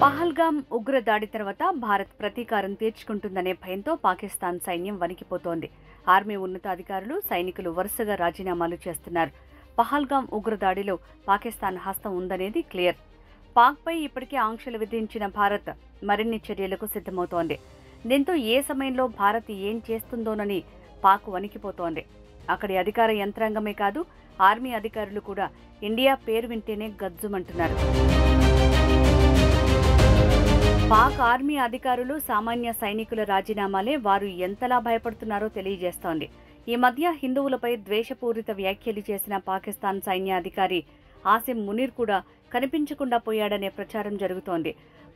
పహల్గామ్ ఉగ్ర దాడి తర్వాత భారత్ ప్రతీకారం తీర్చుకుంటుందనే భయంతో పాకిస్తాన్ సైన్యం వణికిపోతోంది. ఆర్మీ ఉన్నతాధికారులు, సైనికులు వరుసగా రాజీనామాలు చేస్తున్నారు. పహల్గామ్ ఉగ్రదాడిలో పాకిస్తాన్ హస్తం ఉందనేది క్లియర్. పాక్పై ఇప్పటికే ఆంక్షలు విధించిన భారత్ మరిన్ని చర్యలకు సిద్ధమవుతోంది. దీంతో ఏ సమయంలో భారత్ ఏం చేస్తుందోనని పాక్ వణికిపోతోంది. అక్కడి అధికార యంత్రాంగమే కాదు, ఆర్మీ అధికారులు కూడా ఇండియా పేరు వింటేనే గజ్జుమంటున్నారు. పాక్ ఆర్మీ అధికారులు, సామాన్య సైనికుల రాజీనామాలే వారు ఎంతలా భయపడుతున్నారో తెలియజేస్తోంది. ఈ మధ్య హిందువులపై ద్వేషపూరిత వ్యాఖ్యలు చేసిన పాకిస్తాన్ సైన్యాధికారి ఆసిమ్ మునీర్ కూడా కనిపించకుండా పోయాడనే ప్రచారం జరుగుతోంది.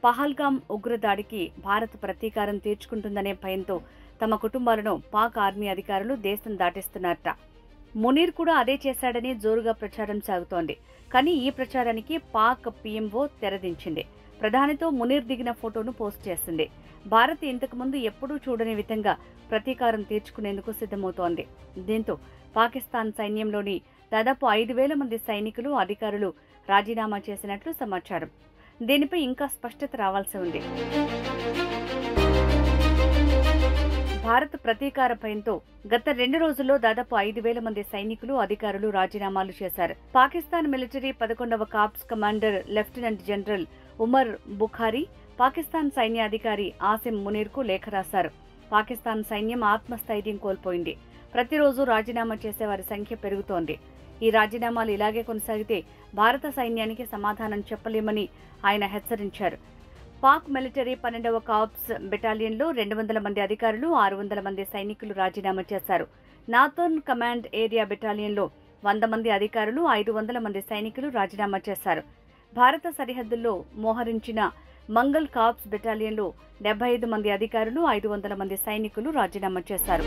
పహల్గామ్ ఉగ్రదాడికి భారత్ ప్రతీకారం తీర్చుకుంటుందనే భయంతో తమ కుటుంబాలను పాక్ ఆర్మీ అధికారులు దేశం దాటిస్తున్నారట. మునీర్ కూడా అదే చేశాడని జోరుగా ప్రచారం సాగుతోంది. కానీ ఈ ప్రచారానికి పాక్ పీఎంఓ తెరదించింది. ప్రధానితో మునీర్ దిగిన ఫోటోను పోస్ట్ చేసింది. భారత్ ఇంతకుముందు ఎప్పుడూ చూడని విధంగా ప్రతీకారం తీర్చుకునేందుకు సిద్ధమవుతోంది. దీంతో పాకిస్తాన్ సైన్యంలోని దాదాపు 5,000 మంది సైనికులు, అధికారులు రాజీనామా చేసినట్లు సమాచారం. దీనిపై ఇంకా స్పష్టత రావాల్సి ఉంది. భారత్ ప్రతీకార భయంతో గత 2 రోజుల్లో దాదాపు 5,000 మంది సైనికులు, అధికారులు రాజీనామాలు చేశారు. పాకిస్తాన్ మిలిటరీ 11వ corps commander lieutenant general Umar Bukhari Pakistan సైన్యాధికారి ఆసిమ్ మునీర్కు లేఖ రాశారు. పాకిస్తాన్ సైన్యం ఆత్మస్థైర్యం కోల్పోయింది. ప్రతిరోజు రాజీనామా చేసేవారి సంఖ్య పెరుగుతోంది. ఈ రాజీనామాలు ఇలాగే కొనసాగితే భారత సైన్యానికి సమాధానం చెప్పలేమని ఆయన హెచ్చరించారు. పాక్ మిలిటరీ 12వ కార్ప్స్ బెటాలియన్లో 200 మంది అధికారులు, 600 మంది సైనికులు రాజీనామా చేశారు. నాథోర్న్ కమాండ్ ఏరియా బెటాలియన్లో 100 మంది అధికారులు, 500 మంది సైనికులు రాజీనామా చేశారు. భారత సరిహద్దుల్లో మోహరించిన మంగల్ కార్ప్స్ బెటాలియన్లో 75 మంది అధికారులు, 500 మంది సైనికులు రాజీనామా చేశారు.